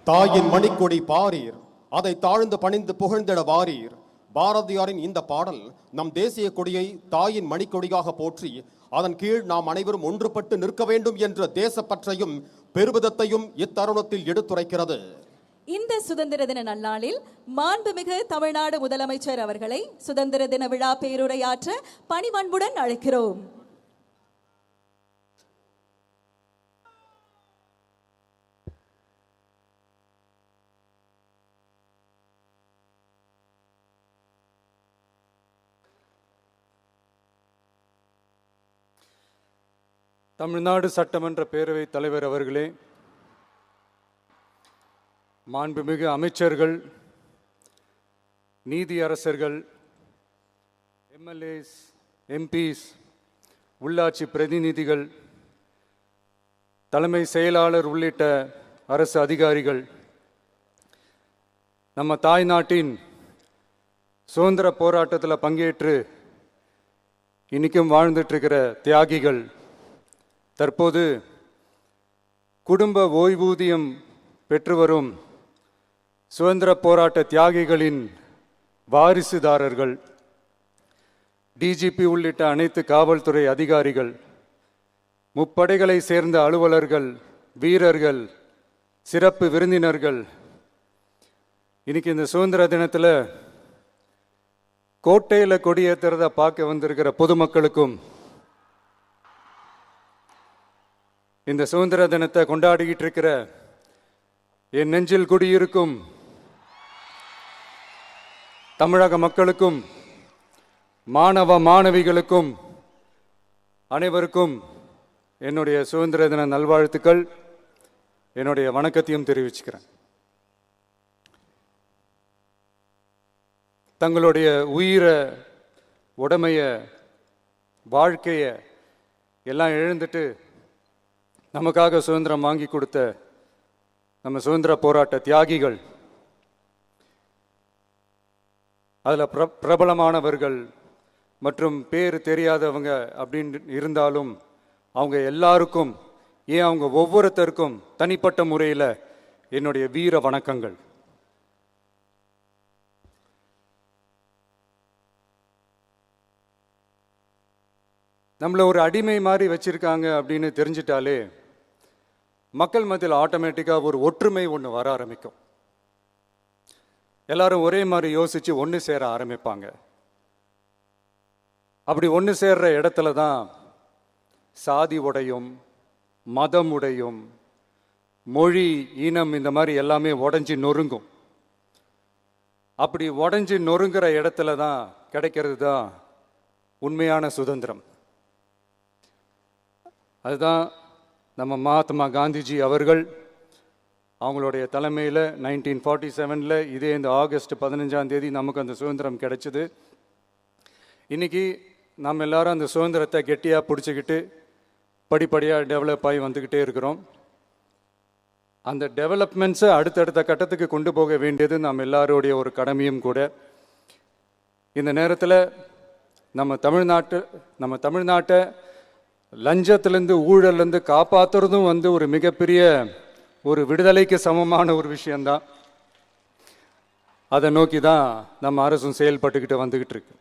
தாயின் மணிக்கொடி பாரீர், அதை தாழ்ந்து பணிந்து புகழ்ந்திட வாரீர். பாரதியாரின் இந்த பாடல் நம் தேசிய கொடியை தாயின் மணிக்கொடியாக போற்றி அதன் கீழ் நாம் அனைவரும் ஒன்றுபட்டு நிற்க வேண்டும் என்ற தேசப்பற்றையும் பெருமிதத்தையும் இத்தருணத்தில் எடுத்துரைக்கிறது. இந்த சுதந்திர தின நன்னாளில் மாண்புமிகு தமிழ்நாடு முதலமைச்சர் அவர்களை சுதந்திர தின விழா பேருரையாற்ற பணிவன்புடன் அழைக்கிறோம். தமிழ்நாடு சட்டமன்ற பேரவைத் தலைவர் அவர்களே, மாண்புமிகு அமைச்சர்கள், நீதியரசர்கள், எம்எல்ஏஸ், எம்பிஸ், உள்ளாட்சி பிரதிநிதிகள், தலைமை செயலாளர் உள்ளிட்ட அரசு அதிகாரிகள், நம்ம தாய்நாட்டின் சுதந்திர போராட்டத்தில் பங்கேற்று இன்னைக்கும் வாழ்ந்துட்டு இருக்கிற தியாகிகள், தற்போது குடும்ப ஓய்வூதியம் பெற்று வரும் சுதந்திர போராட்ட தியாகிகளின் வாரிசுதாரர்கள், டிஜிபி உள்ளிட்ட அனைத்து காவல்துறை அதிகாரிகள், முப்படைகளை சேர்ந்த அலுவலர்கள், வீரர்கள், சிறப்பு விருந்தினர்கள், இன்னைக்கு இந்த சுதந்திர தினத்தில் கோட்டையில் கொடியேற்றுறத பார்க்க வந்திருக்கிற பொதுமக்களுக்கும், இந்த சுதந்திர தினத்தை கொண்டாடிக்கிட்டு இருக்கிற என் நெஞ்சில் குடியிருக்கும் தமிழக மக்களுக்கும், மாணவ மாணவிகளுக்கும் அனைவருக்கும் என்னுடைய சுதந்திர தின நல்வாழ்த்துக்கள், என்னுடைய வணக்கத்தையும் தெரிவிச்சுக்கிறேன். தங்களுடைய உயிரை, உடமைய, வாழ்க்கைய எல்லாம் இழந்துட்டு நமக்காக சுதந்திரம் வாங்கி கொடுத்த நம்ம சுதந்திர போராட்ட தியாகிகள், அதில் பிரபலமானவர்கள் மற்றும் பேர் தெரியாதவங்க அப்படின்னு இருந்தாலும் அவங்க எல்லாருக்கும், ஏன் அவங்க ஒவ்வொருத்தருக்கும் தனிப்பட்ட முறையில் என்னுடைய வீர வணக்கங்கள். நம்மளை ஒரு அடிமை மாதிரி வச்சிருக்காங்க அப்படின்னு தெரிஞ்சிட்டாலே மக்கள் மத்தியில் ஆட்டோமேட்டிக்காக ஒரு ஒற்றுமை ஒன்று வர ஆரம்பிக்கும். எல்லாரும் ஒரே மாதிரி யோசித்து ஒன்று சேர ஆரம்பிப்பாங்க. அப்படி ஒன்று சேர்ற இடத்துல தான் சாதி உடையும், மதம் உடையும், மொழி, இனம் இந்த மாதிரி எல்லாமே உடஞ்சி நொறுங்கும். அப்படி உடஞ்சி நொறுங்குற இடத்துல தான் கிடைக்கிறது தான் உண்மையான சுதந்திரம். அதுதான் நம்ம மகாத்மா காந்திஜி அவர்கள் அவங்களுடைய தலைமையில் 1947 இதே இந்த ஆகஸ்ட் 15 நமக்கு அந்த சுதந்திரம் கிடைச்சிது. இன்றைக்கி நம்ம எல்லாரும் அந்த சுதந்திரத்தை கெட்டியாக பிடிச்சிக்கிட்டு படிப்படியாக டெவலப் ஆகி வந்துக்கிட்டே இருக்கிறோம். அந்த டெவலப்மெண்ட்ஸை அடுத்தடுத்த கட்டத்துக்கு கொண்டு போக வேண்டியது நம்ம எல்லாருடைய ஒரு கடமையும் கூட. இந்த நேரத்தில் நம்ம தமிழ்நாட்டை லஞ்சத்திலேருந்து, ஊழல்லேருந்து காப்பாற்றுறதும் ஒரு மிகப்பெரிய ஒரு விடுதலைக்கு சமமான ஒரு விஷயந்தான். அதை நோக்கி தான் நம்ம அரசும் செயல்பட்டுக்கிட்டு வந்துக்கிட்டு இருக்கு.